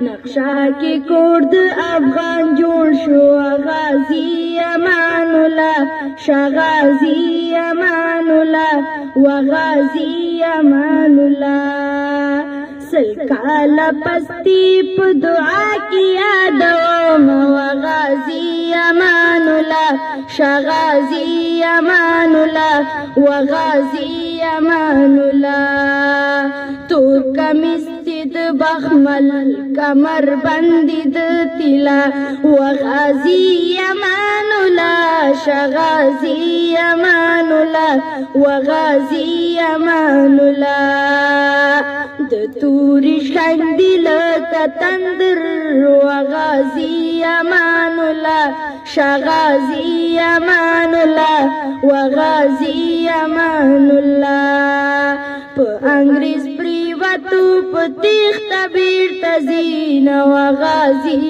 نقشہ کی کورد افغان جوړ شو غازی امان الله شاه غازی امان الله و غازی امان الله سل کاله پستی په دعا کې یادوم و غازی امان الله شاه غازی امان الله و غازی امان الله تو کمیس بخمل کمر بندی د تلا و غازی امان الله شاه غازی امان الله و غازی امان الله د توري شندل کتندر و غازی امان الله شاه غازی امان الله و غازی امان الله په انګريز پریواتو په تیخ تبیر تزین و غازی